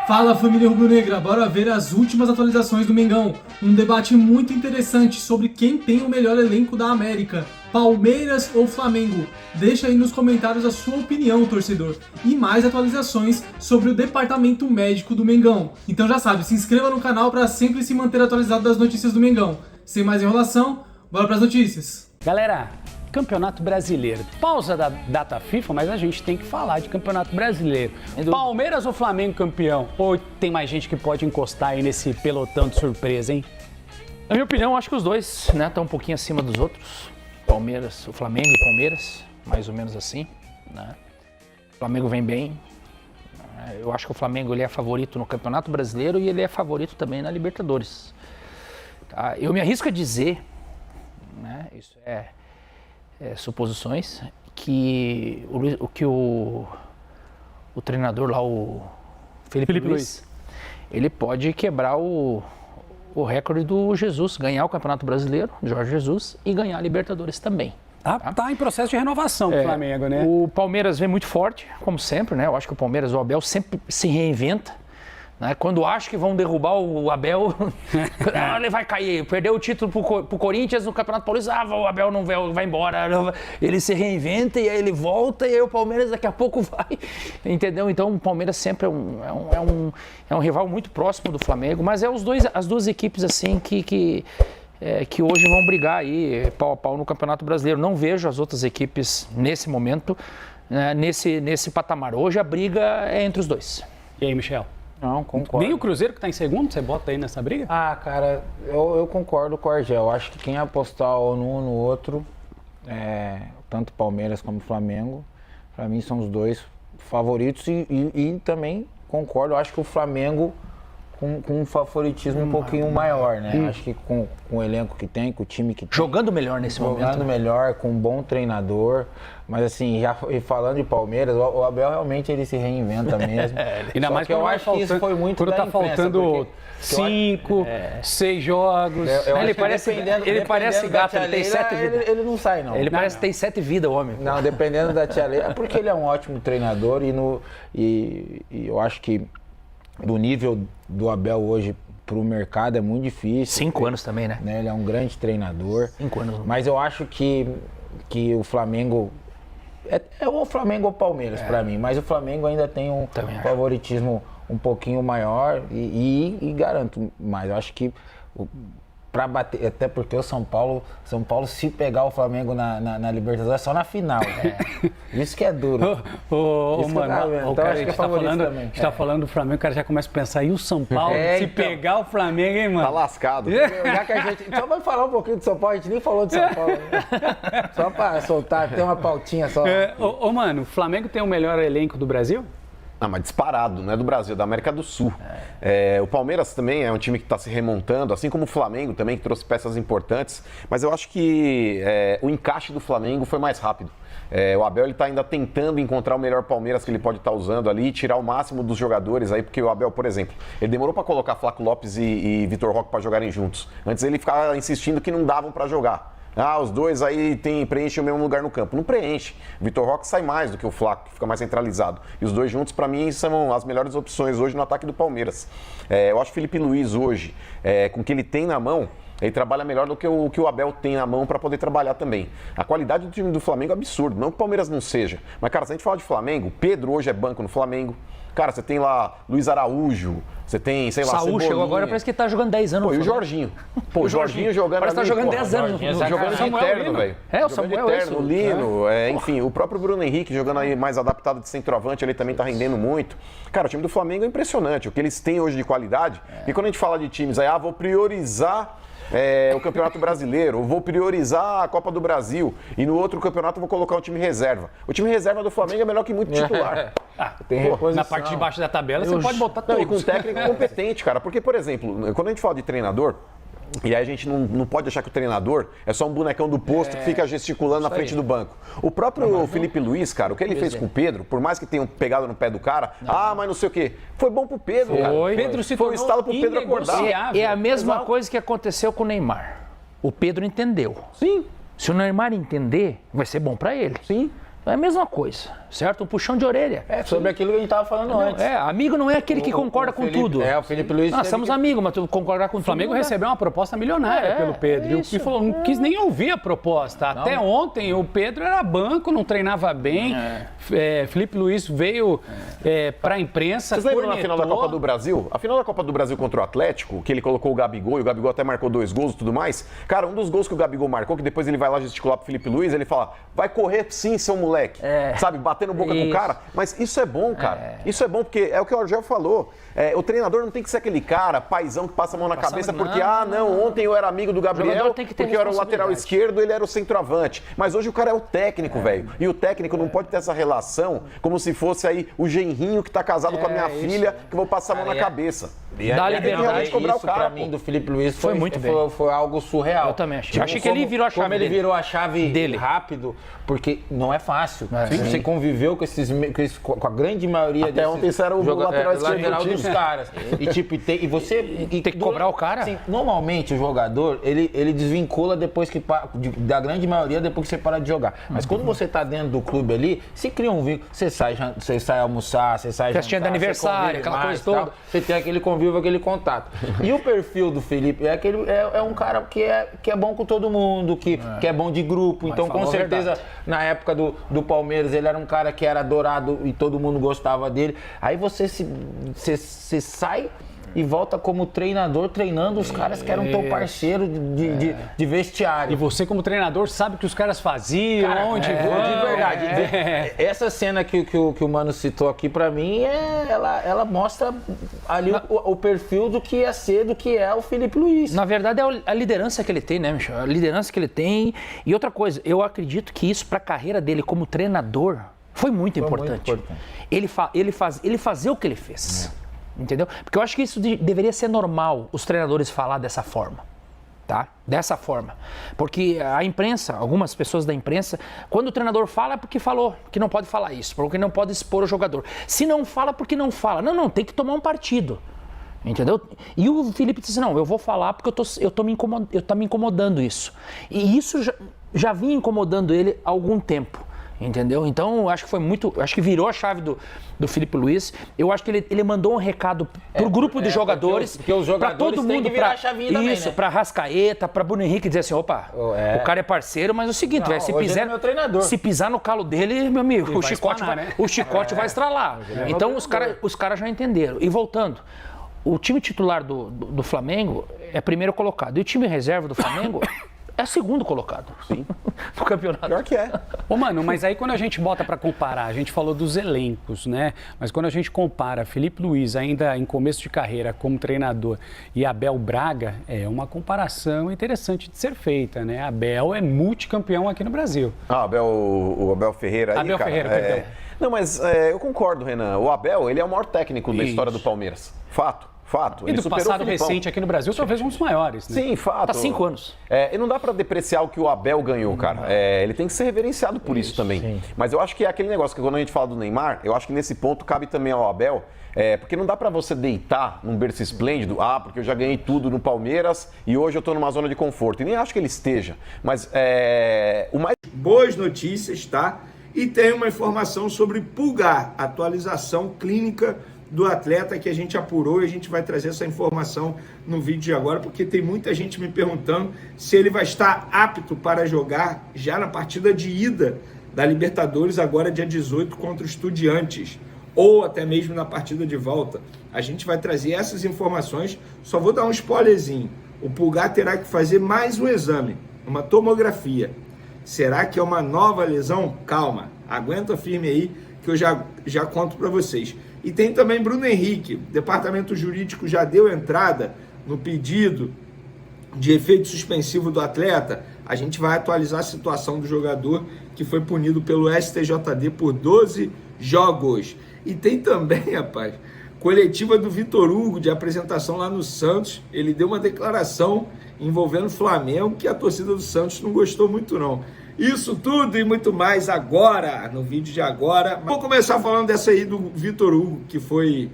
Fala, família rubro-negra, bora ver as últimas atualizações do Mengão. Um debate muito interessante sobre quem tem o melhor elenco da América, Palmeiras ou Flamengo. Deixa aí nos comentários a sua opinião, torcedor. E mais atualizações sobre o departamento médico do Mengão. Então já sabe, se inscreva no canal para sempre se manter atualizado das notícias do Mengão. Sem mais enrolação, bora para as notícias. Galera, Campeonato Brasileiro. Pausa da data FIFA, mas a gente tem que falar de Campeonato Brasileiro. Palmeiras ou Flamengo campeão? Ou tem mais gente que pode encostar aí nesse pelotão de surpresa, hein? Na minha opinião, acho que os dois, né, estão um pouquinho acima dos outros. Palmeiras, o Flamengo e Palmeiras, mais ou menos assim, né? O Flamengo vem bem. Eu acho que o Flamengo ele é favorito no Campeonato Brasileiro e ele é favorito também na Libertadores. Tá? Eu me arrisco a dizer, né, isso é suposições, que o treinador lá, o Felipe Luiz, ele pode quebrar o recorde do Jesus, ganhar o Campeonato Brasileiro, Jorge Jesus, e ganhar a Libertadores também. Tá em processo de renovação o Flamengo, né? O Palmeiras vem muito forte, como sempre, né? Eu acho que o Palmeiras, o Abel sempre se reinventa. Né? Quando acho que vão derrubar o Abel, ele vai cair. Perdeu o título pro Corinthians no Campeonato Paulista, o Abel não vai embora. Ele se reinventa e aí ele volta e aí o Palmeiras daqui a pouco vai. Entendeu? Então o Palmeiras sempre é um rival muito próximo do Flamengo, mas as duas equipes assim que hoje vão brigar aí pau a pau no Campeonato Brasileiro. Não vejo as outras equipes nesse momento, né, nesse patamar. Hoje a briga é entre os dois. E aí, Michel? Não, concordo. Nem o Cruzeiro que está em segundo, você bota aí nessa briga? Ah, cara, eu concordo com o Argel. Eu acho que quem apostar num ou no outro, tanto Palmeiras como Flamengo, para mim são os dois favoritos e também concordo, eu acho que o Flamengo com um favoritismo um pouquinho maior, né? Acho que com o elenco que tem, com o time que tem. Jogando melhor nesse momento. Jogando melhor, com um bom treinador. Mas assim, e falando de Palmeiras, o Abel realmente ele se reinventa mesmo. Ainda mais que eu acho que isso foi muito da imprensa, faltando 5, 6 jogos. Ele parece gato, ele tem 7 vidas. Ele não sai, não. Ele parece que tem 7 vidas, homem. Não, dependendo da tia Leila. É porque ele é um ótimo treinador e eu acho que do nível do Abel hoje pro mercado é muito difícil. 5 anos também, né? Ele é um grande treinador. 5 anos. Mas eu acho que o Flamengo... É o Flamengo ou o Palmeiras pra mim, mas o Flamengo ainda tem um favoritismo um pouquinho maior e garanto mais. Eu acho que pra bater, até porque o São Paulo se pegar o Flamengo na Libertadores é só na final. Isso que é duro. Mano, então acho que é favorito também. A gente tá falando do Flamengo, o cara já começa a pensar, e o São Paulo se pegar o Flamengo, hein, mano? Tá lascado. Já que a gente só vai falar um pouquinho de São Paulo, a gente nem falou de São Paulo. Né? Só pra soltar, tem uma pautinha só. Mano, o Flamengo tem o melhor elenco do Brasil? Não, mas disparado, não é do Brasil, é da América do Sul. O Palmeiras também é um time que está se remontando, assim como o Flamengo também, que trouxe peças importantes. Mas eu acho que o encaixe do Flamengo foi mais rápido. O Abel está ainda tentando encontrar o melhor Palmeiras que ele pode estar usando ali e tirar o máximo dos jogadores aí, porque o Abel, por exemplo, ele demorou para colocar Flaco Lopes e Vitor Roque para jogarem juntos. Antes ele ficava insistindo que não davam para jogar. Os dois aí preenchem o mesmo lugar no campo. Não preenche. O Vitor Roque sai mais do que o Flaco, que fica mais centralizado. E os dois juntos, para mim, são as melhores opções hoje no ataque do Palmeiras. Eu acho que o Felipe Luiz hoje, com o que ele tem na mão, ele trabalha melhor do que o Abel tem na mão para poder trabalhar também. A qualidade do time do Flamengo é absurda. Não que o Palmeiras não seja. Mas, cara, se a gente falar de Flamengo, Pedro hoje é banco no Flamengo. Cara, você tem lá Luiz Araújo, você tem, sei lá, Saúl Cebolinha. Chegou agora, parece que ele tá jogando 10 anos. Pô, e o Jorginho? Pô, o Jorginho jogando parece que tá jogando 10 anos. Jogando de eterno, velho. O Samuel eterno, o Lino, enfim, o próprio Bruno Henrique jogando aí mais adaptado de centroavante, ele também tá rendendo muito. Cara, o time do Flamengo é impressionante, o que eles têm hoje de qualidade. E quando a gente fala de times aí, vou priorizar o Campeonato Brasileiro, eu vou priorizar a Copa do Brasil e no outro campeonato eu vou colocar o time reserva. O time reserva do Flamengo é melhor que muito titular. Tem reposição. Na parte de baixo da tabela você pode botar todos. E com técnico competente, cara. Porque, por exemplo, quando a gente fala de treinador, e aí a gente não pode achar que o treinador é só um bonecão do posto que fica gesticulando na frente do banco. O próprio Felipe Luiz, cara, o que ele fez com o Pedro, por mais que tenham pegado no pé do cara, mas não sei o quê, foi bom pro Pedro, cara. Pedro se foi um estalo pro Pedro acordar. É a mesma coisa que aconteceu com o Neymar. O Pedro entendeu. Sim. Se o Neymar entender, vai ser bom pra ele. Sim. É a mesma coisa, certo? Um puxão de orelha. Sobre aquilo que a gente tava falando antes. Amigo não é aquele que concorda com tudo. O Felipe Luiz... Nós somos amigos, mas tu concordar com O Flamengo recebeu uma proposta milionária pelo Pedro. E o falou, não quis nem ouvir a proposta. Até ontem o Pedro era banco, não treinava bem. Felipe Luiz veio para a imprensa. Vocês lembram na final da Copa do Brasil? A final da Copa do Brasil contra o Atlético, que ele colocou o Gabigol, e o Gabigol até marcou 2 gols e tudo mais. Cara, um dos gols que o Gabigol marcou, que depois ele vai lá gesticular pro Felipe Luiz, ele fala, vai correr sim, seu moleque. Sabe, batendo boca com o cara. Mas isso é bom, cara. Isso é bom, porque é o que o Argel falou. O treinador não tem que ser aquele cara, paizão, que passa a mão na cabeça porque, ontem eu era amigo do Gabriel, porque eu era o lateral esquerdo, ele era o centroavante. Mas hoje o cara é o técnico, velho. E o técnico não pode ter essa relação como se fosse aí o genrinho que tá casado com a minha filha, que eu vou passar a mão na cabeça. Dá liberdade. Isso pra mim do Felipe Luiz foi muito bem. Foi algo surreal. Eu também achei. Achei que ele virou a chave como ele virou a chave dele rápido, porque não é fácil. Você conviveu com a grande maioria até ontem você era o lateral dos caras. E você tem que cobrar o cara. Sim, normalmente o jogador, ele desvincula depois que da grande maioria depois que você para de jogar. Mas quando você tá dentro do clube ali, se cria um vínculo, você sai almoçar, você sai festinha de aniversário, aquela coisa toda. Você tem aquele convívio, aquele contato. E o perfil do Felipe é um cara que é bom com todo mundo, que é bom de grupo. Mas então, com certeza, na época do Palmeiras, ele era um cara que era adorado e todo mundo gostava dele. Aí você sai e volta como treinador, treinando os caras que eram teu parceiro de vestiário. E você, como treinador, sabe o que os caras faziam, onde vão. De verdade. Essa cena que o Mano citou aqui, pra mim, ela mostra ali o perfil do que ia ser, do que é o Felipe Luiz. Na verdade, é a liderança que ele tem, né, Michel? A liderança que ele tem. E outra coisa, eu acredito que isso pra carreira dele como treinador foi muito importante. Ele fazer o que ele fez. Entendeu? Porque eu acho que isso deveria ser normal, os treinadores falar dessa forma, tá? Dessa forma. Porque a imprensa, algumas pessoas da imprensa, quando o treinador fala é porque falou, que não pode falar isso, porque não pode expor o jogador. Se não fala, porque não fala. Não, tem que tomar um partido. Entendeu? E o Felipe disse, não, eu vou falar porque eu tô me incomodando isso. E isso já vinha incomodando ele há algum tempo. Entendeu? Então, eu acho que virou a chave do Felipe Luiz. Eu acho que ele mandou um recado pro grupo de jogadores, porque os jogadores pra todo mundo, têm que virar a chavinha também, isso, né? pra Rascaeta, pra Bruno Henrique, dizer assim, opa, o cara é parceiro, mas é o seguinte, se pisar no calo dele, meu amigo, o chicote vai estralar. Então, os caras já entenderam. E voltando, o time titular do Flamengo é primeiro colocado. E o time reserva do Flamengo é segundo colocado. Sim. No campeonato. Pior que é. Ô, mano, mas aí quando a gente bota pra comparar, a gente falou dos elencos, né? Mas quando a gente compara Felipe Luiz, ainda em começo de carreira como treinador, e Abel Braga, é uma comparação interessante de ser feita, né? Abel é multicampeão aqui no Brasil. O Abel Ferreira aí, Abel Ferreira, perdão. Não, mas eu concordo, Renan. O Abel, ele é o maior técnico da história do Palmeiras. Fato. E do passado recente aqui no Brasil, talvez um dos maiores, né? Sim, fato. Tá 5 anos. E não dá pra depreciar o que o Abel ganhou, cara. Ele tem que ser reverenciado por isso também. Sim. Mas eu acho que é aquele negócio que quando a gente fala do Neymar, eu acho que nesse ponto cabe também ao Abel, porque não dá pra você deitar num berço esplêndido, porque eu já ganhei tudo no Palmeiras e hoje eu tô numa zona de conforto. E nem acho que ele esteja. Mas o mais... Boas notícias, tá? E tem uma informação sobre Pulgar, atualização clínica do atleta que a gente apurou, e a gente vai trazer essa informação no vídeo de agora, porque tem muita gente me perguntando se ele vai estar apto para jogar já na partida de ida da Libertadores, agora dia 18, contra o Estudiantes, ou até mesmo na partida de volta. A gente vai trazer essas informações, só vou dar um spoilerzinho. O Pulgar terá que fazer mais um exame, uma tomografia. Será que é uma nova lesão? Calma, aguenta firme aí, que eu já conto para vocês. E tem também Bruno Henrique, o departamento jurídico já deu entrada no pedido de efeito suspensivo do atleta. A gente vai atualizar a situação do jogador que foi punido pelo STJD por 12 jogos. E tem também, rapaz, coletiva do Vitor Hugo de apresentação lá no Santos. Ele deu uma declaração envolvendo o Flamengo que a torcida do Santos não gostou muito não. Isso tudo e muito mais agora, no vídeo de agora. Vou começar falando dessa aí do Vitor Hugo, que foi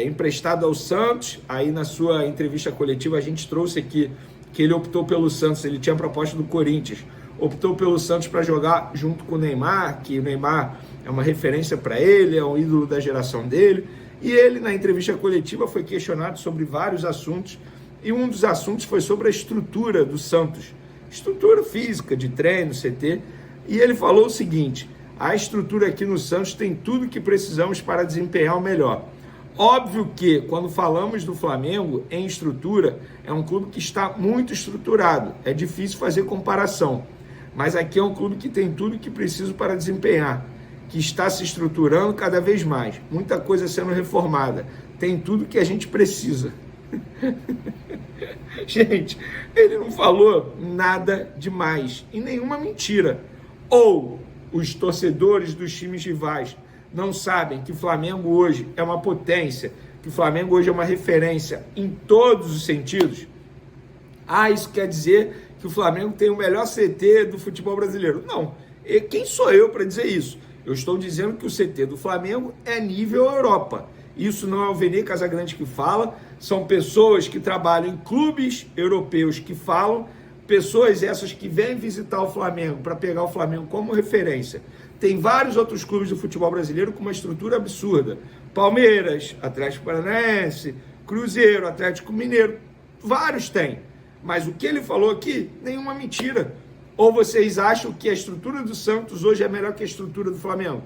emprestado ao Santos. Aí na sua entrevista coletiva a gente trouxe aqui que ele optou pelo Santos, ele tinha proposta do Corinthians. optou pelo Santos para jogar junto com o Neymar, que o Neymar é uma referência para ele, é um ídolo da geração dele. E ele, na entrevista coletiva, foi questionado sobre vários assuntos, e um dos assuntos foi sobre a estrutura do Santos, estrutura física, de treino, CT, e ele falou o seguinte: a estrutura aqui no Santos tem tudo que precisamos para desempenhar o melhor. Óbvio que, quando falamos do Flamengo em estrutura, é um clube que está muito estruturado, é difícil fazer comparação, mas aqui é um clube que tem tudo que precisa para desempenhar, que está se estruturando cada vez mais, muita coisa sendo reformada, tem tudo que a gente precisa. Gente, ele não falou nada demais e nenhuma mentira. Ou os torcedores dos times rivais não sabem que o Flamengo hoje é uma potência, que o Flamengo hoje é uma referência em todos os sentidos. Isso quer dizer que o Flamengo tem o melhor CT do futebol brasileiro. Não, e quem sou eu para dizer isso? Eu estou dizendo que o CT do Flamengo é nível Europa. Isso não é o Vene Casagrande que fala, são pessoas que trabalham em clubes europeus que falam, pessoas essas que vêm visitar o Flamengo para pegar o Flamengo como referência. Tem vários outros clubes do futebol brasileiro com uma estrutura absurda. Palmeiras, Atlético Paranaense, Cruzeiro, Atlético Mineiro, vários têm. Mas o que ele falou aqui, nenhuma mentira. Ou vocês acham que a estrutura do Santos hoje é melhor que a estrutura do Flamengo?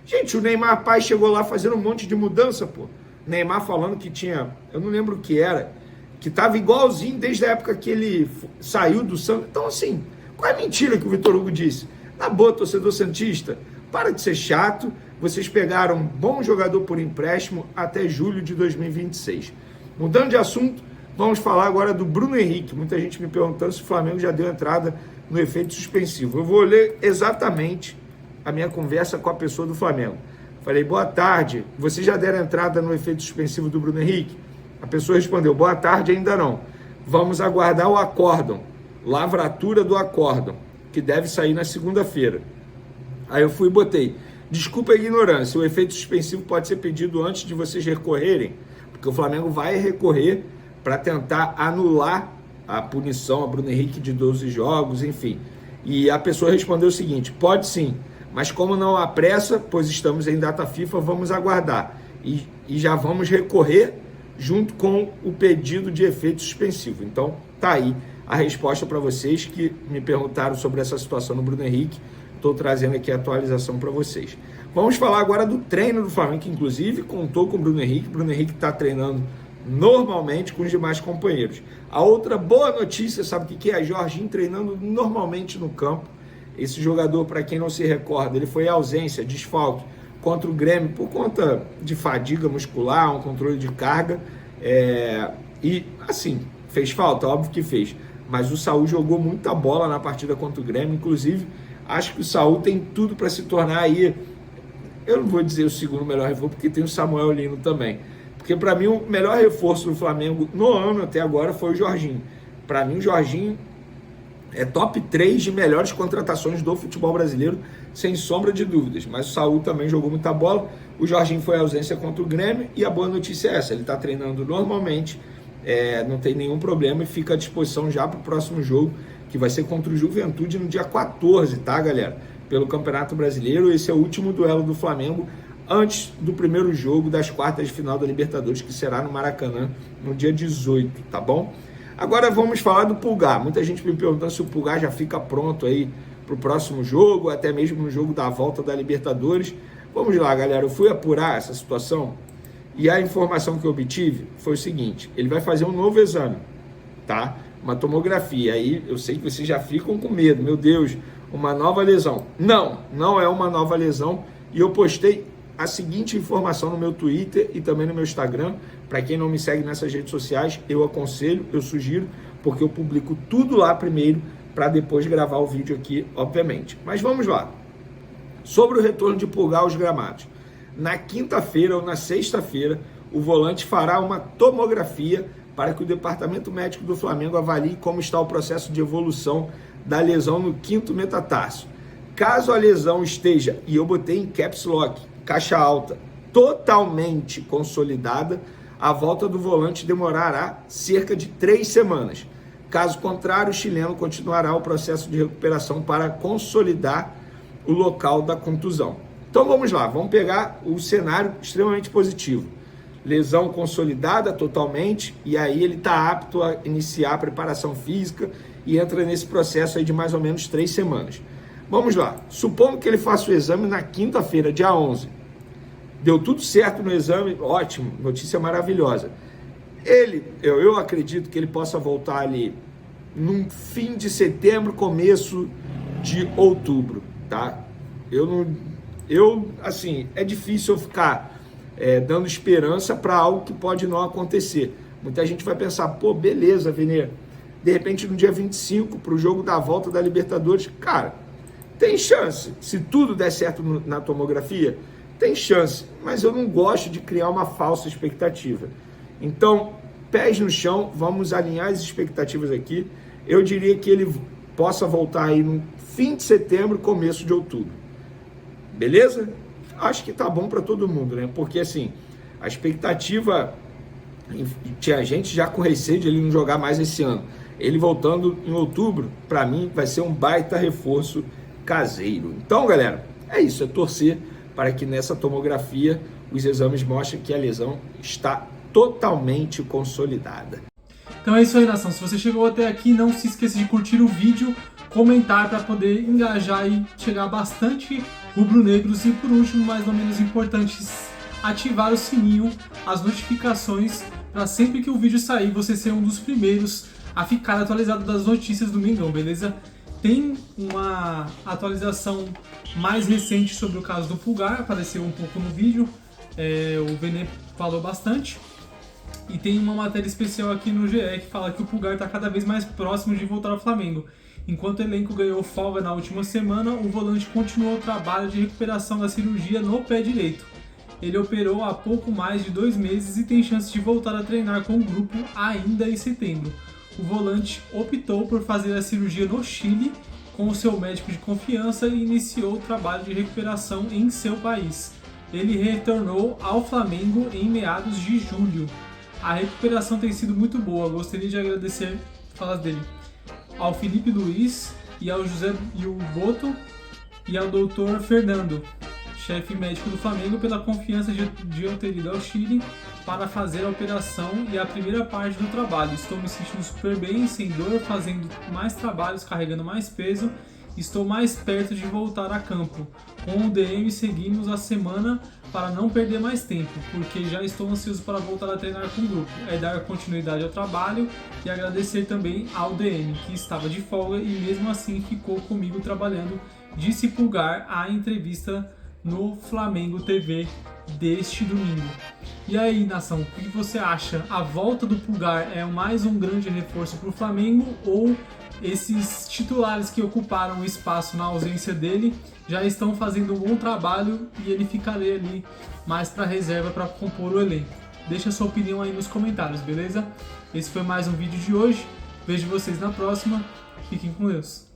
Gente, o Neymar pai chegou lá fazendo um monte de mudança, pô. Neymar falando que tinha, eu não lembro o que era, que estava igualzinho desde a época que ele saiu do Santos. Então, assim, qual é a mentira que o Vitor Hugo disse? Na boa, torcedor santista, para de ser chato. Vocês pegaram um bom jogador por empréstimo até julho de 2026. Mudando de assunto, vamos falar agora do Bruno Henrique. Muita gente me perguntando se o Flamengo já deu entrada no efeito suspensivo. Eu vou ler exatamente a minha conversa com a pessoa do Flamengo. Falei, boa tarde, vocês já deram entrada no efeito suspensivo do Bruno Henrique? A pessoa respondeu, boa tarde, ainda não. Vamos aguardar o acórdão, lavratura do acórdão, que deve sair na segunda-feira. Aí eu fui e botei, desculpa a ignorância, o efeito suspensivo pode ser pedido antes de vocês recorrerem, porque o Flamengo vai recorrer para tentar anular a punição a Bruno Henrique de 12 jogos, enfim. E a pessoa respondeu o seguinte, pode sim, mas como não há pressa, pois estamos em data FIFA, vamos aguardar. E já vamos recorrer junto com o pedido de efeito suspensivo. Então, tá aí a resposta para vocês que me perguntaram sobre essa situação no Bruno Henrique. Estou trazendo aqui a atualização para vocês. Vamos falar agora do treino do Flamengo, que inclusive contou com o Bruno Henrique. O Bruno Henrique está treinando normalmente com os demais companheiros. A outra boa notícia, sabe o que é? Jorginho treinando normalmente no campo. Esse jogador, para quem não se recorda, ele foi ausência, desfalque, contra o Grêmio por conta de fadiga muscular, um controle de carga. E, assim, fez falta, óbvio que fez. Mas o Saúl jogou muita bola na partida contra o Grêmio. Inclusive, acho que o Saúl tem tudo para se tornar aí, eu não vou dizer o segundo melhor reforço, porque tem o Samuel Lino também. Porque, para mim, o melhor reforço do Flamengo no ano até agora foi o Jorginho. Para mim, o Jorginho é top 3 de melhores contratações do futebol brasileiro, sem sombra de dúvidas. Mas o Saúl também jogou muita bola. O Jorginho foi ausência contra o Grêmio. E a boa notícia é essa: ele está treinando normalmente, não tem nenhum problema e fica à disposição já para o próximo jogo, que vai ser contra o Juventude no dia 14, tá, galera? Pelo Campeonato Brasileiro. Esse é o último duelo do Flamengo antes do primeiro jogo das quartas de final da Libertadores, que será no Maracanã no dia 18, tá bom? Agora vamos falar do Pulgar. Muita gente me perguntando se o Pulgar já fica pronto aí para o próximo jogo, até mesmo no jogo da volta da Libertadores. Vamos lá, galera. Eu fui apurar essa situação e a informação que eu obtive foi o seguinte: ele vai fazer um novo exame, tá? Uma tomografia. Aí eu sei que vocês já ficam com medo. Meu Deus, uma nova lesão. Não é uma nova lesão. E eu postei a seguinte informação no meu Twitter e também no meu Instagram. Para quem não me segue nessas redes sociais, eu aconselho, eu sugiro, porque eu publico tudo lá primeiro para depois gravar o vídeo aqui, obviamente. Mas vamos lá. Sobre o retorno de Pulgar aos gramados. Na quinta-feira ou na sexta-feira, o volante fará uma tomografia para que o Departamento Médico do Flamengo avalie como está o processo de evolução da lesão no quinto metatarso. Caso a lesão esteja, e eu botei em caps lock, caixa alta, totalmente consolidada, a volta do volante demorará cerca de 3 semanas. Caso contrário, o chileno continuará o processo de recuperação para consolidar o local da contusão. Então vamos lá, vamos pegar o cenário extremamente positivo. Lesão consolidada totalmente, e aí ele está apto a iniciar a preparação física e entra nesse processo aí de mais ou menos 3 semanas. Vamos lá, supondo que ele faça o exame na quinta-feira, dia 11. Deu tudo certo no exame, ótimo, notícia maravilhosa. Eu acredito que ele possa voltar ali no fim de setembro, começo de outubro, tá? Assim, é difícil eu ficar dando esperança para algo que pode não acontecer. Muita gente vai pensar, pô, beleza, Vene, de repente no dia 25, para o jogo da volta da Libertadores, cara, tem chance. Se tudo der certo na tomografia, tem chance, mas eu não gosto de criar uma falsa expectativa. Então, pés no chão, vamos alinhar as expectativas aqui. Eu diria que ele possa voltar aí no fim de setembro, começo de outubro. Beleza? Acho que tá bom para todo mundo, né? Porque assim, a expectativa, tinha gente já com receio de ele não jogar mais esse ano. Ele voltando em outubro, para mim, vai ser um baita reforço caseiro. Então, galera, é isso, é torcer para que nessa tomografia os exames mostrem que a lesão está totalmente consolidada. Então é isso aí, nação. Se você chegou até aqui, não se esqueça de curtir o vídeo, comentar para poder engajar e chegar bastante rubro-negros. E por último, mais ou menos importante, ativar o sininho, as notificações, para sempre que o vídeo sair, você ser um dos primeiros a ficar atualizado das notícias do Mengão, beleza? Tem uma atualização mais recente sobre o caso do Pulgar, apareceu um pouco no vídeo, o Vene falou bastante. E tem uma matéria especial aqui no GE que fala que o Pulgar está cada vez mais próximo de voltar ao Flamengo. Enquanto o elenco ganhou folga na última semana, o volante continuou o trabalho de recuperação da cirurgia no pé direito. Ele operou há pouco mais de 2 meses e tem chance de voltar a treinar com o grupo ainda em setembro. O volante optou por fazer a cirurgia no Chile com o seu médico de confiança e iniciou o trabalho de recuperação em seu país. Ele retornou ao Flamengo em meados de julho. A recuperação tem sido muito boa. Gostaria de agradecer, falas dele, ao Felipe Luiz e ao José Boto e ao Dr. Fernando, chefe médico do Flamengo, pela confiança de eu ter ido ao Chile para fazer a operação e a primeira parte do trabalho. Estou me sentindo super bem, sem dor, fazendo mais trabalhos, carregando mais peso. Estou mais perto de voltar a campo. Com o DM seguimos a semana para não perder mais tempo, porque já estou ansioso para voltar a treinar com o grupo. É dar continuidade ao trabalho e agradecer também ao DM, que estava de folga e mesmo assim ficou comigo trabalhando, disse Pulgar à entrevista no Flamengo TV deste domingo. E aí, nação, o que você acha? A volta do Pulgar é mais um grande reforço para o Flamengo ou esses titulares que ocuparam o espaço na ausência dele já estão fazendo um bom trabalho e ele ficaria ali mais para reserva para compor o elenco? Deixa a sua opinião aí nos comentários, beleza? Esse foi mais um vídeo de hoje. Vejo vocês na próxima. Fiquem com Deus.